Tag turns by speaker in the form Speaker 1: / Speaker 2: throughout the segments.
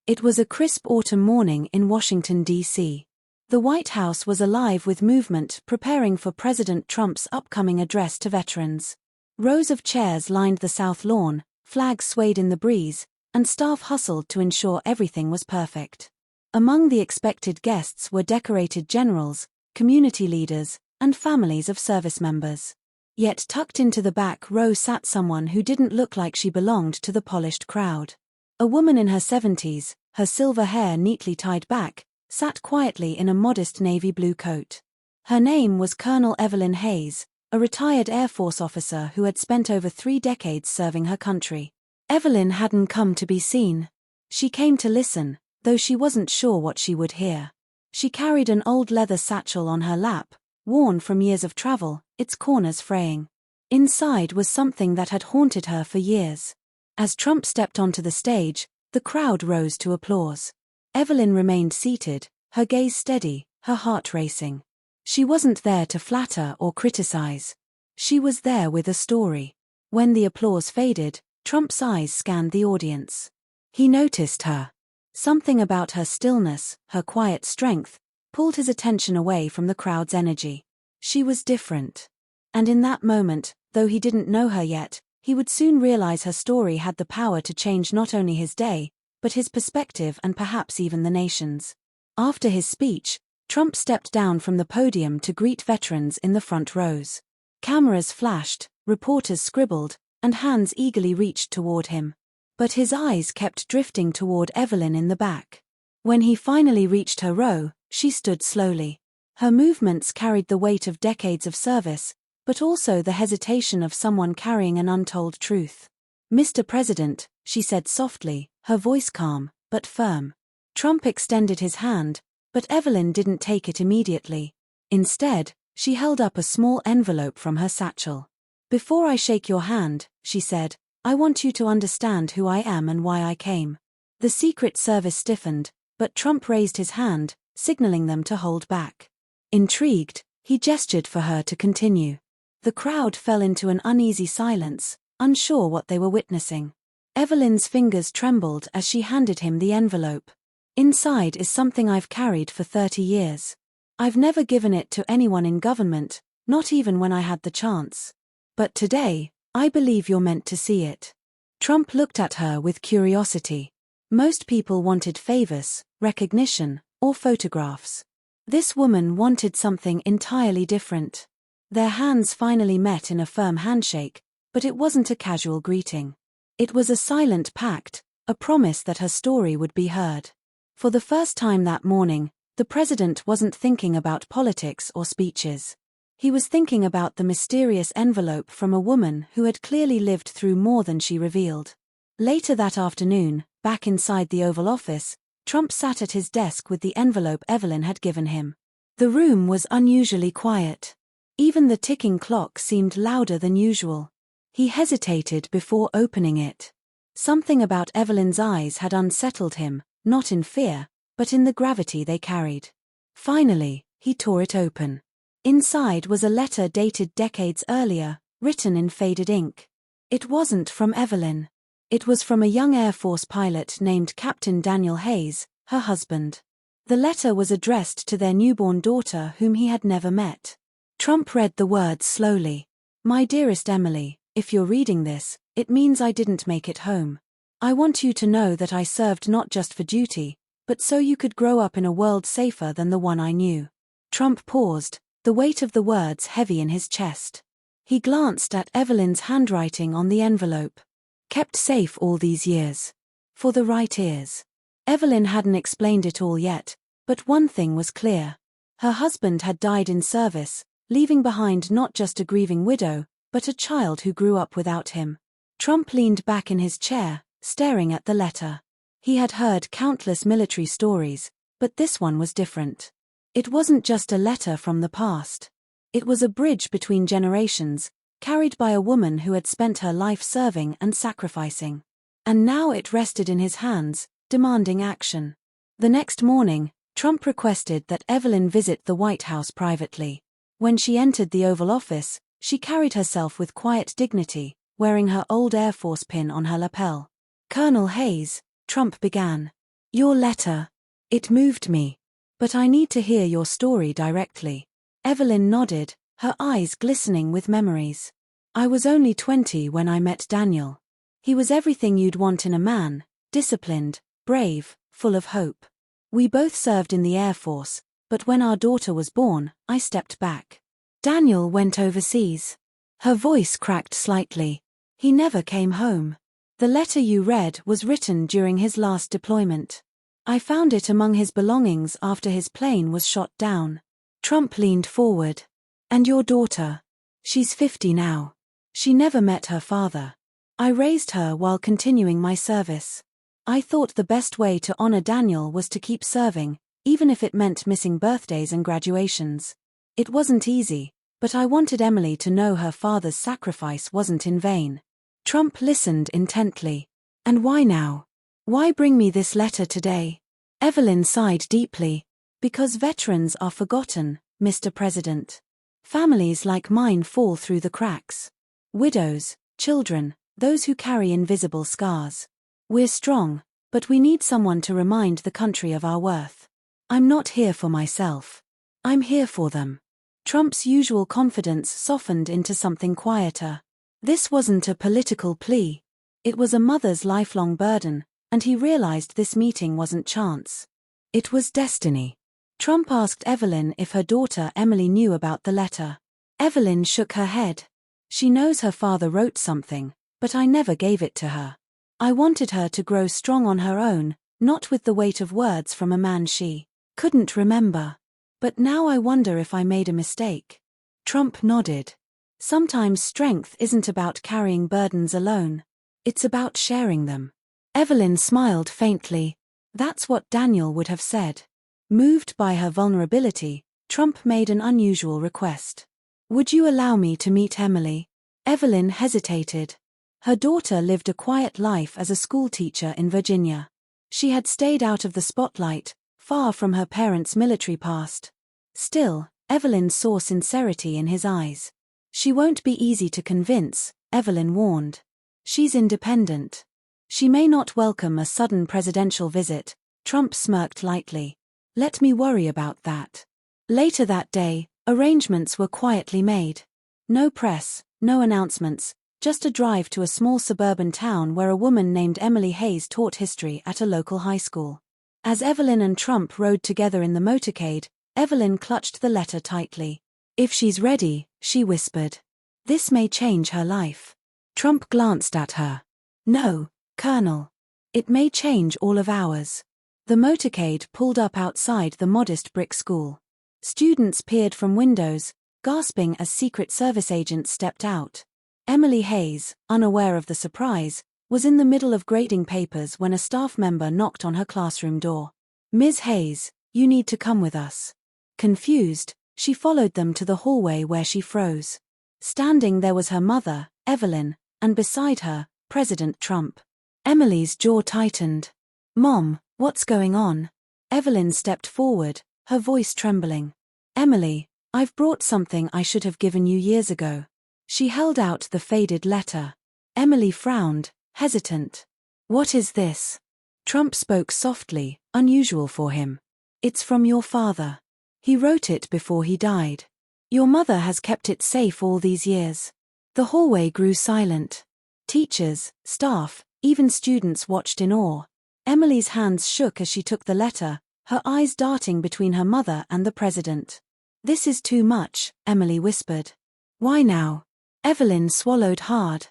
Speaker 1: It was a crisp autumn morning in Washington, D.C. The White House was alive with movement preparing for President Trump's upcoming address to veterans. Rows of chairs lined the South Lawn, flags swayed in the breeze, and staff hustled to ensure everything was perfect. Among the expected guests were decorated generals, community leaders, and families of service members. Yet tucked into the back row sat someone who didn't look like she belonged to the polished crowd. A woman in her 70s, her silver hair neatly tied back, sat quietly in a modest navy blue coat. Her name was Colonel Evelyn Hayes, a retired Air Force officer who had spent over 3 decades serving her country. Evelyn hadn't come to be seen. She came to listen, though she wasn't sure what she would hear. She carried an old leather satchel on her lap, worn from years of travel, its corners fraying. Inside was something that had haunted her for years. As Trump stepped onto the stage, the crowd rose to applause. Evelyn remained seated, her gaze steady, her heart racing. She wasn't there to flatter or criticize. She was there with a story. When the applause faded, Trump's eyes scanned the audience. He noticed her. Something about her stillness, her quiet strength, pulled his attention away from the crowd's energy. She was different. And in that moment, though he didn't know her yet, he would soon realize her story had the power to change not only his day, but his perspective and perhaps even the nation's. After his speech, Trump stepped down from the podium to greet veterans in the front rows. Cameras flashed, reporters scribbled, and hands eagerly reached toward him. But his eyes kept drifting toward Evelyn in the back. When he finally reached her row, she stood slowly. Her movements carried the weight of decades of service, but also the hesitation of someone carrying an untold truth. "Mr. President," she said softly, her voice calm, but firm. Trump extended his hand, but Evelyn didn't take it immediately. Instead, she held up a small envelope from her satchel. "Before I shake your hand," she said, "I want you to understand who I am and why I came." The Secret Service stiffened, but Trump raised his hand, signaling them to hold back. Intrigued, he gestured for her to continue. The crowd fell into an uneasy silence, unsure what they were witnessing. Evelyn's fingers trembled as she handed him the envelope. "Inside is something I've carried for 30 years. I've never given it to anyone in government, not even when I had the chance. But today, I believe you're meant to see it." Trump looked at her with curiosity. Most people wanted favors, recognition, or photographs. This woman wanted something entirely different. Their hands finally met in a firm handshake, but it wasn't a casual greeting. It was a silent pact, a promise that her story would be heard. For the first time that morning, the president wasn't thinking about politics or speeches. He was thinking about the mysterious envelope from a woman who had clearly lived through more than she revealed. Later that afternoon, back inside the Oval Office, Trump sat at his desk with the envelope Evelyn had given him. The room was unusually quiet. Even the ticking clock seemed louder than usual. He hesitated before opening it. Something about Evelyn's eyes had unsettled him, not in fear, but in the gravity they carried. Finally, he tore it open. Inside was a letter dated decades earlier, written in faded ink. It wasn't from Evelyn. It was from a young Air Force pilot named Captain Daniel Hayes, her husband. The letter was addressed to their newborn daughter whom he had never met. Trump read the words slowly. "My dearest Emily, if you're reading this, it means I didn't make it home. I want you to know that I served not just for duty, but so you could grow up in a world safer than the one I knew." Trump paused, the weight of the words heavy in his chest. He glanced at Evelyn's handwriting on the envelope. "Kept safe all these years. For the right ears." Evelyn hadn't explained it all yet, but one thing was clear. Her husband had died in service, leaving behind not just a grieving widow, but a child who grew up without him. Trump leaned back in his chair, staring at the letter. He had heard countless military stories, but this one was different. It wasn't just a letter from the past. It was a bridge between generations, carried by a woman who had spent her life serving and sacrificing. And now it rested in his hands, demanding action. The next morning, Trump requested that Evelyn visit the White House privately. When she entered the Oval Office, she carried herself with quiet dignity, wearing her old Air Force pin on her lapel. "Colonel Hayes," Trump began. Your letter. It moved me. But I need to hear your story directly. Evelyn nodded, her eyes glistening with memories. I was only 20 when I met Daniel. He was everything you'd want in a man, disciplined, brave, full of hope. We both served in the Air Force, but when our daughter was born, I stepped back. Daniel went overseas. Her voice cracked slightly. He never came home. The letter you read was written during his last deployment. I found it among his belongings after his plane was shot down. Trump leaned forward. And your daughter? She's 50 now. She never met her father. I raised her while continuing my service. I thought the best way to honor Daniel was to keep serving, even if it meant missing birthdays and graduations. It wasn't easy, but I wanted Emily to know her father's sacrifice wasn't in vain. Trump listened intently. And why now? Why bring me this letter today? Evelyn sighed deeply. Because veterans are forgotten, Mr. President. Families like mine fall through the cracks. Widows, children, those who carry invisible scars. We're strong, but we need someone to remind the country of our worth. I'm not here for myself. I'm here for them. Trump's usual confidence softened into something quieter. This wasn't a political plea. It was a mother's lifelong burden, and he realized this meeting wasn't chance. It was destiny. Trump asked Evelyn if her daughter Emily knew about the letter. Evelyn shook her head. She knows her father wrote something, but I never gave it to her. I wanted her to grow strong on her own, not with the weight of words from a man she couldn't remember. But now I wonder if I made a mistake. Trump nodded. Sometimes strength isn't about carrying burdens alone. It's about sharing them. Evelyn smiled faintly. That's what Daniel would have said. Moved by her vulnerability, Trump made an unusual request. Would you allow me to meet Emily? Evelyn hesitated. Her daughter lived a quiet life as a schoolteacher in Virginia. She had stayed out of the spotlight, far from her parents' military past. Still, Evelyn saw sincerity in his eyes. She won't be easy to convince, Evelyn warned. She's independent. She may not welcome a sudden presidential visit. Trump smirked lightly. Let me worry about that. Later that day, arrangements were quietly made. No press, no announcements, just a drive to a small suburban town where a woman named Emily Hayes taught history at a local high school. As Evelyn and Trump rode together in the motorcade, Evelyn clutched the letter tightly. If she's ready, she whispered. This may change her life. Trump glanced at her. No, Colonel. It may change all of ours. The motorcade pulled up outside the modest brick school. Students peered from windows, gasping as Secret Service agents stepped out. Emily Hayes, unaware of the surprise, was in the middle of grading papers when a staff member knocked on her classroom door. Ms. Hayes, you need to come with us. Confused, she followed them to the hallway where she froze. Standing there was her mother, Evelyn, and beside her, President Trump. Emily's jaw tightened. Mom, what's going on? Evelyn stepped forward, her voice trembling. Emily, I've brought something I should have given you years ago. She held out the faded letter. Emily frowned, hesitant. What is this? Trump spoke softly, unusual for him. It's from your father. He wrote it before he died. Your mother has kept it safe all these years. The hallway grew silent. Teachers, staff, even students watched in awe. Emily's hands shook as she took the letter, her eyes darting between her mother and the president. This is too much, Emily whispered. Why now? Evelyn swallowed hard.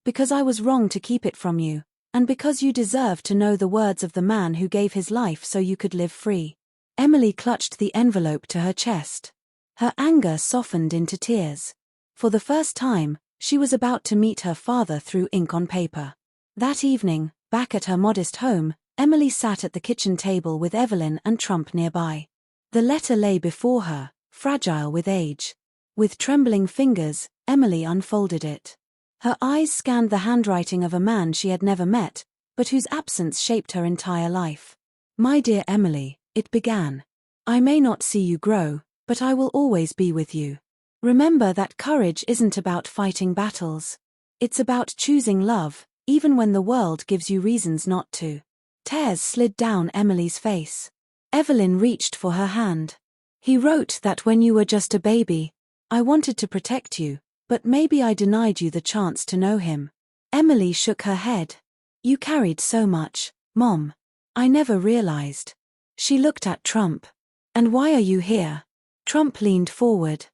Speaker 1: Because I was wrong to keep it from you, and because you deserve to know the words of the man who gave his life so you could live free. Emily clutched the envelope to her chest. Her anger softened into tears. For the first time, she was about to meet her father through ink on paper. That evening, back at her modest home, Emily sat at the kitchen table with Evelyn and Trump nearby. The letter lay before her, fragile with age. With trembling fingers, Emily unfolded it. Her eyes scanned the handwriting of a man she had never met, but whose absence shaped her entire life. My dear Emily, it began. I may not see you grow, but I will always be with you. Remember that courage isn't about fighting battles. It's about choosing love, even when the world gives you reasons not to. Tears slid down Emily's face. Evelyn reached for her hand. He wrote that when you were just a baby, I wanted to protect you, but maybe I denied you the chance to know him. Emily shook her head. You carried so much, Mom. I never realized. She looked at Trump. And why are you here? Trump leaned forward.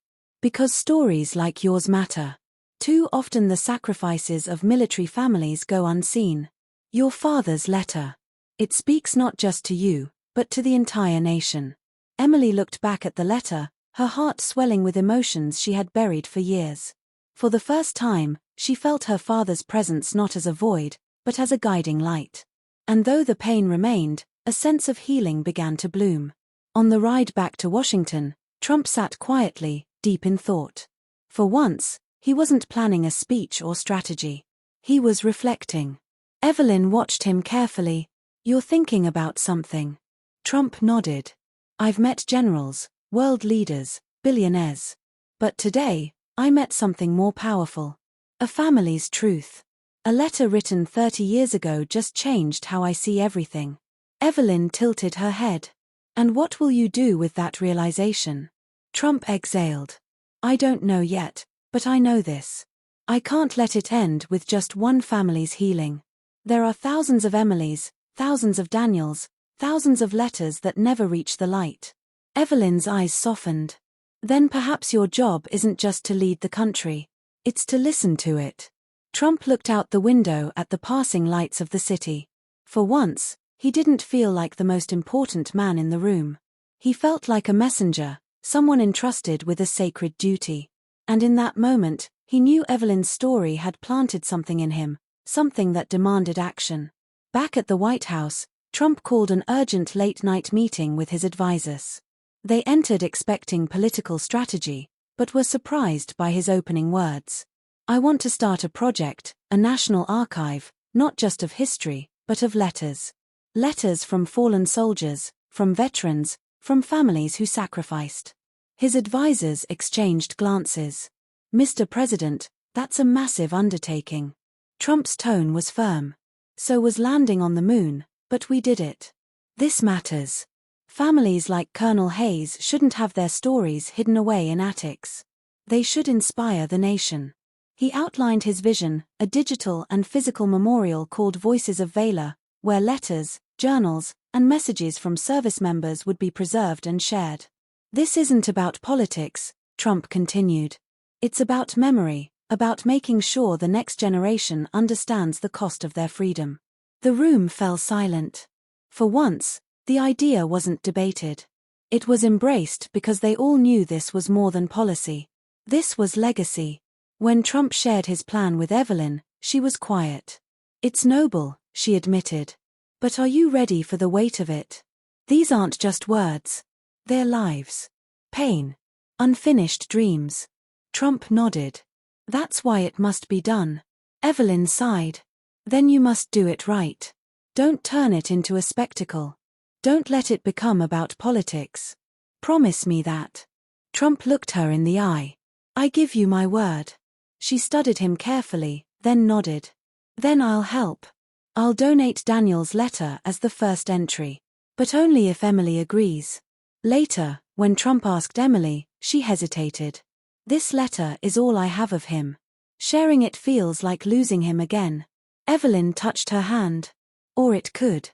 Speaker 1: Because stories like yours matter. Too often the sacrifices of military families go unseen. Your father's letter. It speaks not just to you, but to the entire nation. Emily looked back at the letter, her heart swelling with emotions she had buried for years. For the first time, she felt her father's presence not as a void, but as a guiding light. And though the pain remained, a sense of healing began to bloom. On the ride back to Washington, Trump sat quietly, deep in thought. For once, he wasn't planning a speech or strategy. He was reflecting. Evelyn watched him carefully. You're thinking about something. Trump nodded. I've met generals, world leaders, billionaires. But today, I met something more powerful. A family's truth. A letter written 30 years ago just changed how I see everything. Evelyn tilted her head. And what will you do with that realization? Trump exhaled. I don't know yet, but I know this. I can't let it end with just one family's healing. There are thousands of Emilys, thousands of Daniels, thousands of letters that never reach the light. Evelyn's eyes softened. Then perhaps your job isn't just to lead the country. It's to listen to it. Trump looked out the window at the passing lights of the city. For once, he didn't feel like the most important man in the room. He felt like a messenger, someone entrusted with a sacred duty. And in that moment, he knew Evelyn's story had planted something in him, something that demanded action. Back at the White House, Trump called an urgent late-night meeting with his advisors. They entered expecting political strategy, but were surprised by his opening words. I want to start a project, a national archive, not just of history, but of letters. Letters from fallen soldiers, from veterans, from families who sacrificed. His advisors exchanged glances. Mr. President, that's a massive undertaking. Trump's tone was firm. So was landing on the moon, but we did it. This matters. Families like Colonel Hayes shouldn't have their stories hidden away in attics. They should inspire the nation. He outlined his vision, a digital and physical memorial called Voices of Valor, where letters, journals, and messages from service members would be preserved and shared. This isn't about politics, Trump continued. It's about memory, about making sure the next generation understands the cost of their freedom. The room fell silent. For once, the idea wasn't debated. It was embraced because they all knew this was more than policy. This was legacy. When Trump shared his plan with Evelyn, she was quiet. It's noble, she admitted. But are you ready for the weight of it? These aren't just words. They're lives. Pain. Unfinished dreams. Trump nodded. That's why it must be done. Evelyn sighed. Then you must do it right. Don't turn it into a spectacle. Don't let it become about politics. Promise me that. Trump looked her in the eye. I give you my word. She studied him carefully, then nodded. Then I'll help. I'll donate Daniel's letter as the first entry. But only if Emily agrees. Later, when Trump asked Emily, she hesitated. This letter is all I have of him. Sharing it feels like losing him again. Evelyn touched her hand. Or it could.